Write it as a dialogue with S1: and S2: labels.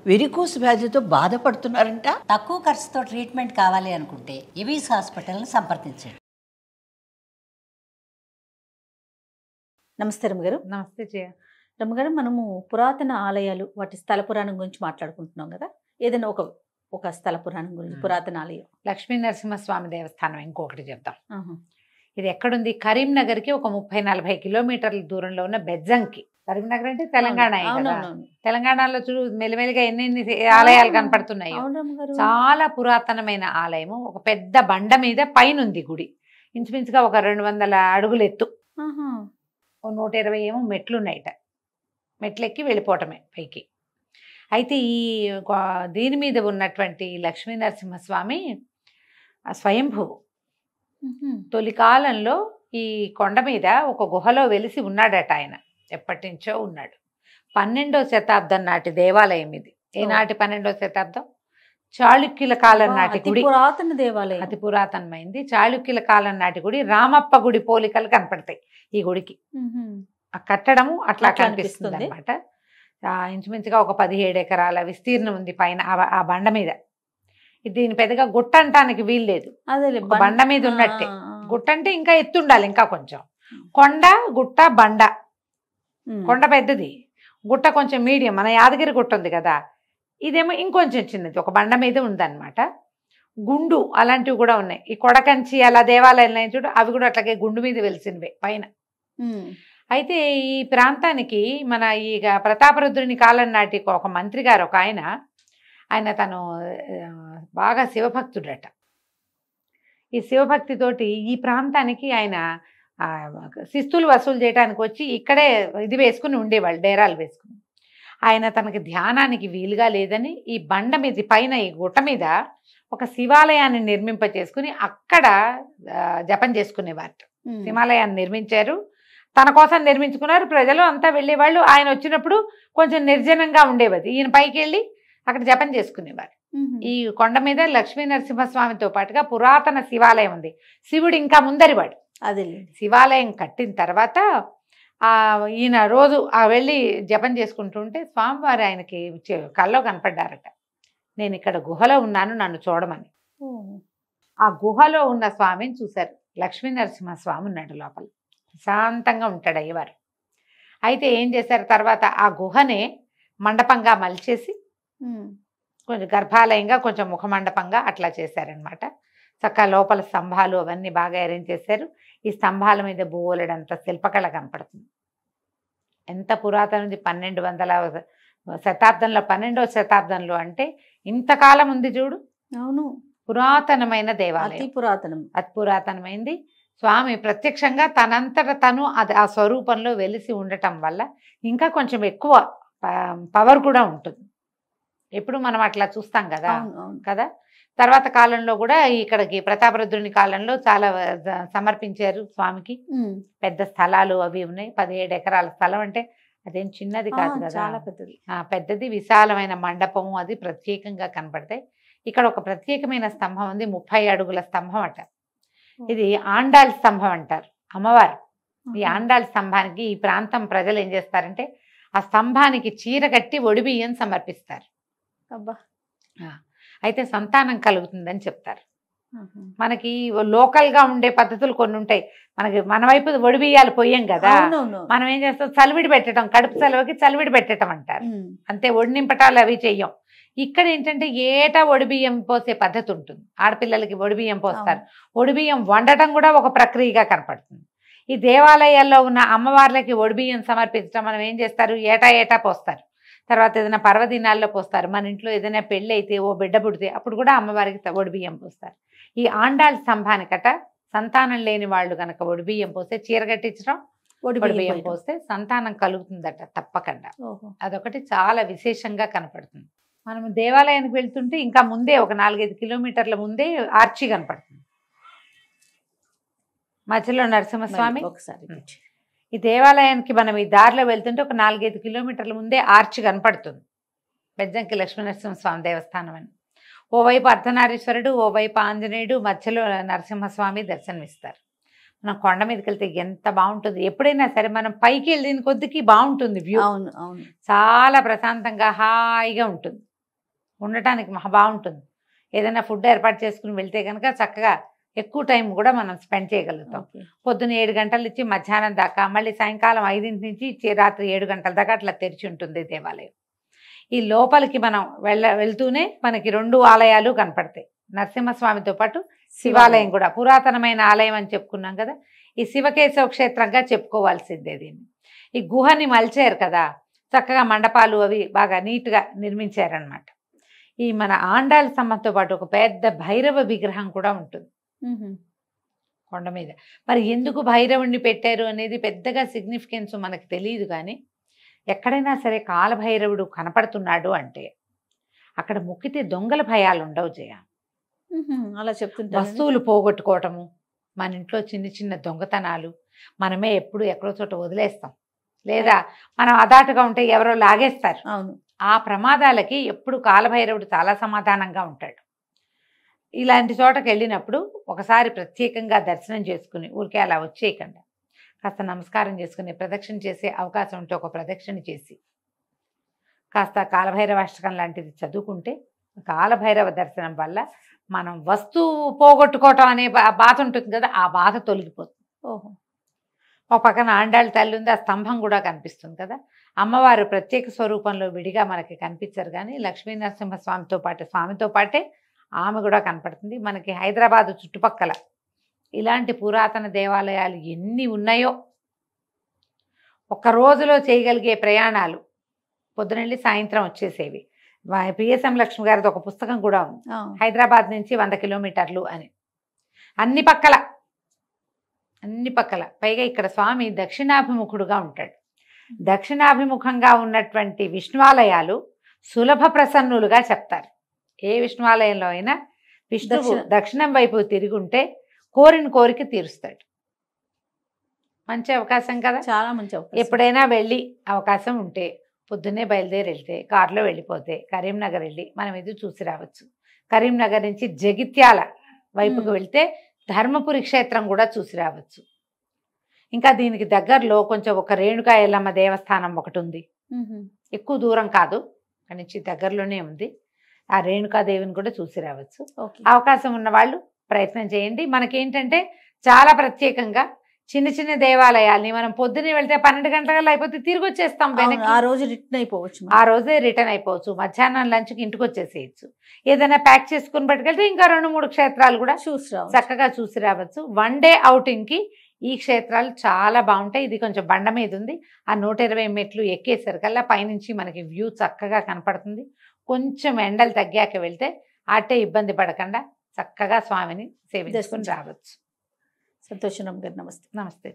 S1: Varicose వ్యాధితో బాధపడుతున్నారంట.
S2: తక్కువ ఖర్చుతో ట్రీట్మెంట్ కావాలి అనుకుంటే ఎవిస్ హాస్పిటల్ని సంప్రదించండి.
S3: నమస్తే రమ్మగారు.
S4: నమస్తే జయ.
S3: రమ్మగారు, మనము పురాతన ఆలయాలు వాటి స్థల పురాణం గురించి మాట్లాడుకుంటున్నాం కదా. ఏదైనా ఒక స్థల పురాణం గురించి, పురాతన ఆలయం.
S4: లక్ష్మీ నరసింహస్వామి దేవస్థానం ఇంకొకటి చెప్తాం. ఇది ఎక్కడుంది? కరీంనగర్కి ఒక 30-40 కిలోమీటర్ల దూరంలో ఉన్న బెజ్జంకి. కరీంనగర్ అంటే తెలంగాణ. తెలంగాణలో చూడు మెల్లిమెల్లిగా ఎన్ని ఆలయాలు కనపడుతున్నాయి. చాలా పురాతనమైన ఆలయము. ఒక పెద్ద బండ మీద పైన ఉంది గుడి. ఇంచుమించుగా ఒక 200 అడుగులు ఎత్తు, 120 ఏమో మెట్లు ఉన్నాయిట. మెట్లెక్కి వెళ్ళిపోవటమే పైకి. అయితే ఈ దీని మీద ఉన్నటువంటి లక్ష్మీ నరసింహస్వామి స్వయంభువు. తొలి కాలంలో ఈ కొండ మీద ఒక గుహలో వెలిసి ఉన్నాడట ఆయన. ఎప్పటి నుంచో ఉన్నాడు. 12వ శతాబ్దం నాటి దేవాలయం ఇది. ఏనాటి 12వ శతాబ్దం? చాళుక్యుల కాలం నాటి గుడి.
S3: పురాతన దేవాలయం,
S4: అతి పురాతనమైంది. చాళుక్యుల కాలం నాటి గుడి. రామప్ప గుడి పోలికలు కనపడతాయి ఈ గుడికి. ఆ కట్టడము అట్లా కనిపిస్తుంది అనమాట. ఇంచుమించుగా ఒక 17 ఎకరాల విస్తీర్ణం ఉంది పైన ఆ బండ మీద. దీని పెద్దగా గుట్ట అంటానికి వీల్లేదు. బండ మీద ఉన్నట్టే. గుట్ట అంటే ఇంకా ఎత్తుండాలి, ఇంకా కొంచెం. కొండ, గుట్ట, బండ. కొండ పెద్దది, గుట్ట కొంచెం మీడియం. మన యాదగిరి గుట్ట ఉంది కదా, ఇదేమో ఇంకొంచెం చిన్నది. ఒక బండ మీద ఉందన్నమాట. గుండు అలాంటివి కూడా ఉన్నాయి. ఈ కొడకంచి అలా దేవాలయాలు చూడు, అవి కూడా అట్లాగే గుండు మీద వెలిసినవే పైన. అయితే ఈ ప్రాంతానికి మన ఈ ప్రతాపరుద్రుని కాలం నాటి ఒక మంత్రి గారు ఒక ఆయన తను బాగా శివభక్తుడట. ఈ శివభక్తితోటి ఈ ప్రాంతానికి ఆయన శిస్తులు వసూలు చేయడానికి వచ్చి ఇక్కడే ఇది వేసుకుని ఉండేవాళ్ళు, డేరాలు వేసుకుని. ఆయన తనకి ధ్యానానికి వీలుగా లేదని ఈ బండ మీద పైన ఈ గుట్ట మీద ఒక శివాలయాన్ని నిర్మింపచేసుకుని అక్కడ జపం చేసుకునేవారు. శివాలయాన్ని నిర్మించారు, తన కోసం నిర్మించుకున్నారు. ప్రజలు అంతా వెళ్ళేవాళ్ళు. ఆయన వచ్చినప్పుడు కొంచెం నిర్జనంగా ఉండేది. ఈయన పైకి వెళ్ళి అక్కడ జపం చేసుకునేవారు. ఈ కొండ మీద లక్ష్మీ నరసింహస్వామితో పాటుగా పురాతన శివాలయం ఉంది. శివుడు ఇంకా ముందరివాడు.
S3: అదే
S4: శివాలయం కట్టిన తర్వాత ఈయన రోజు వెళ్ళి జపం చేసుకుంటుంటే స్వామివారు ఆయనకి కల్లో కనపడ్డారట. నేను ఇక్కడ గుహలో ఉన్నాను, నన్ను చూడమని. ఆ గుహలో ఉన్న స్వామిని చూశారు. లక్ష్మీ నరసింహస్వామి ఉన్నాడు లోపల, శాంతంగా ఉంటాడు అయ్యవారు. అయితే ఏం చేశారు తర్వాత, ఆ గుహనే మండపంగా మలిచేసి కొంచెం గర్భాలయంగా, కొంచెం ముఖమండపంగా అట్లా చేశారనమాట. చక్కగా లోపల స్తంభాలు అవన్నీ బాగా అరేంజ్ చేశారు. ఈ స్తంభాల మీద బోలెడంత శిల్పకళ కనపడుతుంది. ఎంత పురాతనది! 1200వ శతాబ్దంలో, 12వ శతాబ్దంలో అంటే ఇంతకాలం ఉంది చూడు.
S3: అవును,
S4: పురాతనమైన దేవాలయం, అతి పురాతనమైంది. స్వామి ప్రత్యక్షంగా తనంతట తను ఆ స్వరూపంలో వెలిసి ఉండటం వల్ల ఇంకా కొంచెం ఎక్కువ పవర్ కూడా ఉంటుంది. ఎప్పుడు మనం అట్లా చూస్తాం కదా కదా. తర్వాత కాలంలో కూడా ఇక్కడికి ప్రతాపరుద్రుని కాలంలో చాలా సమర్పించారు స్వామికి. పెద్ద స్థలాలు అవి ఉన్నాయి. 17 ఎకరాల స్థలం అంటే అదేం చిన్నది కాదు కదా,
S3: చాలా పెద్దది.
S4: పెద్దది, విశాలమైన మండపము అది ప్రత్యేకంగా కనపడతాయి. ఇక్కడ ఒక ప్రత్యేకమైన స్తంభం ఉంది, 30 అడుగుల స్తంభం అట. ఇది ఆండాళ్ స్తంభం అంటారు, అమ్మవారు. ఈ ఆండాళ్ స్తంభానికి ఈ ప్రాంతం ప్రజలు ఏం చేస్తారంటే ఆ స్తంభానికి చీర కట్టి ఒడిబియ్యం సమర్పిస్తారు. అయితే సంతానం కలుగుతుందని చెప్తారు. మనకి లోకల్గా ఉండే పద్ధతులు కొన్ని ఉంటాయి. మన వైపు ఒడిబియ్యాలు పోయాం కదా, మనం ఏం చేస్తాం, చలివిడి పెట్టడం, కడుపు చలవకి చలివిడి పెట్టడం అంటారు. అంతే, ఒడి నింపటాలు అవి చెయ్యం. ఇక్కడ ఏంటంటే ఏటా ఒడిబియ్యం పోసే పద్ధతి ఉంటుంది. ఆడపిల్లలకి ఒడిబియ్యం పోస్తారు. ఒడిబియ్యం వండటం కూడా ఒక ప్రక్రియగా కనపడుతుంది. ఈ దేవాలయాల్లో ఉన్న అమ్మవార్లకి ఒడిబియ్యం సమర్పించడం మనం ఏం చేస్తారు, ఏటా పోస్తారు. తర్వాత ఏదైనా పర్వదినాల్లో పోస్తారు. మన ఇంట్లో ఏదైనా పెళ్ళి అయితే, ఓ బిడ్డ పుడితే అప్పుడు కూడా అమ్మవారికి ఒడిబియ్యం పోస్తారు. ఈ ఆండాళ్ స్తంభానికట సంతానం లేని వాళ్ళు కనుక ఒడిబియ్యం పోస్తే, చీర కట్టించడం, ఒడిబియ్యం పోస్తే సంతానం కలుగుతుందట తప్పకుండా. అదొకటి చాలా విశేషంగా కనపడుతుంది. మనం దేవాలయానికి వెళ్తుంటే ఇంకా ముందే ఒక 4-5 కిలోమీటర్ల ముందే ఆర్చి కనపడుతుంది. మధ్యలో నరసింహస్వామి. ఈ దేవాలయానికి మనం ఈ దారిలో వెళ్తుంటే ఒక 4-5 కిలోమీటర్ల ముందే ఆర్చి కనపడుతుంది. బెజ్జంకి లక్ష్మీ నరసింహస్వామి దేవస్థానం అని. ఓవైపు అర్ధనారీశ్వరుడు, ఓవైపు ఆంజనేయుడు, మధ్యలో నరసింహస్వామి దర్శనమిస్తారు. మనం కొండ మీదకి వెళ్తే ఎంత బాగుంటుంది. ఎప్పుడైనా సరే మనం పైకి వెళ్ళిన కొద్దికి బాగుంటుంది వ్యూ.
S3: అవును అవును,
S4: చాలా ప్రశాంతంగా హాయిగా ఉంటుంది. ఉండటానికి మహా బాగుంటుంది. ఏదైనా ఫుడ్ ఏర్పాటు చేసుకుని వెళ్తే కనుక చక్కగా ఎక్కువ టైం కూడా మనం స్పెండ్ చేయగలుగుతాం. పొద్దున్న 7 గంటల నుంచి మధ్యాహ్నం దాకా, మళ్ళీ సాయంకాలం 5 నుంచి రాత్రి 7 గంటల దాకా అట్లా తెరిచి ఉంటుంది దేవాలయం. ఈ లోపలికి మనం వెళ్తూనే మనకి 2 ఆలయాలు కనపడతాయి. నరసింహస్వామితో పాటు శివాలయం కూడా, పురాతనమైన ఆలయం అని చెప్పుకున్నాం కదా. ఈ శివకేశవ క్షేత్రంగా చెప్పుకోవాల్సిందే దీన్ని. ఈ గుహని మలిచారు కదా, చక్కగా మండపాలు అవి బాగా నీట్గా నిర్మించారనమాట. ఈ మన ఆండాళ్ళ స్తంభంతో పాటు ఒక పెద్ద భైరవ విగ్రహం కూడా ఉంటుంది కొండ మీద. మరి ఎందుకు భైరవుణ్ణి పెట్టారు అనేది పెద్దగా సిగ్నిఫికెన్స్ మనకు తెలియదు. కానీ ఎక్కడైనా సరే కాలభైరవుడు కనపడుతున్నాడు అంటే అక్కడ మొక్కితే దొంగల భయాలు ఉండవు జయ.
S3: అలా చెప్తుంటారు.
S4: వస్తువులు పోగొట్టుకోవటము, మన ఇంట్లో చిన్న చిన్న దొంగతనాలు, మనమే ఎప్పుడు ఎక్కడో చోట వదిలేస్తాం, లేదా మనం అదాటుగా ఉంటే ఎవరో లాగేస్తారు.
S3: అవును,
S4: ఆ ప్రమాదాలకి ఎప్పుడు కాలభైరవుడు చాలా సమాధానంగా ఉంటాడు. ఇలాంటి చోటకి వెళ్ళినప్పుడు ఒకసారి ప్రత్యేకంగా దర్శనం చేసుకుని ఊరికే అలా వచ్చేయకుండా కాస్త నమస్కారం చేసుకుని ప్రదక్షిణ చేసే అవకాశం ఉంటే ఒక ప్రదక్షిణ చేసి కాస్త కాలభైరవాష్టకం లాంటిది చదువుకుంటే కాలభైరవ దర్శనం వల్ల మనం వస్తువు పోగొట్టుకోవటం అనే బాధ ఉంటుంది కదా, ఆ బాధ తొలగిపోతుంది.
S3: ఓహో.
S4: ఒక పక్కన ఆండాళ్ళ తల్లి ఉంది, ఆ స్తంభం కూడా కనిపిస్తుంది కదా. అమ్మవారు ప్రత్యేక స్వరూపంలో విడిగా మనకి కనిపించరు, కానీ లక్ష్మీ స్వామితో పాటే ఆమె కూడా కనపడుతుంది. మనకి హైదరాబాద్ చుట్టుపక్కల ఇలాంటి పురాతన దేవాలయాలు ఎన్ని ఉన్నాయో, ఒక్క రోజులో చేయగలిగే ప్రయాణాలు, పొద్దునెళ్ళి సాయంత్రం వచ్చేసేవి. పిఎస్ఎం లక్ష్మి గారిది ఒక పుస్తకం కూడా ఉంది, హైదరాబాద్ నుంచి 100 కిలోమీటర్లు అని. అన్ని పక్కల పైగా ఇక్కడ స్వామి దక్షిణాభిముఖుడుగా ఉంటాడు. దక్షిణాభిముఖంగా ఉన్నటువంటి విష్ణువాలయాలు సులభ ప్రసన్నులుగా చెప్తారు. ఏ విష్ణువాలయంలో అయినా విష్ణువు దక్షిణం వైపు తిరిగి ఉంటే కోరిన కోరిక తీరుస్తాడు. మంచి అవకాశం కదా, చాలా మంచి అవకాశం. ఎప్పుడైనా వెళ్ళి అవకాశం ఉంటే పొద్దున్నే బయలుదేరి వెళ్తే, కారులో వెళ్ళిపోతే కరీంనగర్ వెళ్ళి మనం ఇది చూసి రావచ్చు. కరీంనగర్ నుంచి జగిత్యాల వైపుకు వెళ్తే ధర్మపురి క్షేత్రం కూడా చూసి రావచ్చు. ఇంకా దీనికి దగ్గరలో కొంచెం ఒక రేణుకా ఎల్లమ్మ దేవస్థానం ఒకటి ఉంది, ఎక్కువ దూరం కాదు, అక్కడి నుంచి దగ్గరలోనే ఉంది. ఆ రేణుకాదేవిని కూడా చూసి రావచ్చు. అవకాశం ఉన్న వాళ్ళు ప్రయత్నం చేయండి. మనకేంటంటే చాలా ప్రత్యేకంగా చిన్న చిన్న దేవాలయాల్ని మనం పొద్దున్నే వెళ్తే 12 గంటల అయిపోతే తిరిగి వచ్చేస్తాం.
S3: ఆ రోజు రిటర్న్ అయిపోవచ్చు,
S4: ఆ రోజే రిటర్న్ అయిపోవచ్చు. మధ్యాహ్నం లంచ్కి ఇంటికి వచ్చేసేయచ్చు. ఏదైనా ప్యాక్ చేసుకుని పట్టుకెళ్తే ఇంకా 2-3 క్షేత్రాలు కూడా చక్కగా చూసి రావచ్చు. 1 డే అవుటింగ్కి ఈ క్షేత్రాలు చాలా బాగుంటాయి. ఇది కొంచెం బండ మీద ఉంది, ఆ 120 మెట్లు ఎక్కేసరికల్లా పైనుంచి మనకి వ్యూ చక్కగా కనపడుతుంది. కొంచెం ఎండలు తగ్గాక వెళ్తే అట్టే ఇబ్బంది పడకుండా చక్కగా స్వామిని సేవించుకుని రావచ్చు.
S3: సంతోషం గారు, నమస్తే.
S4: నమస్తే.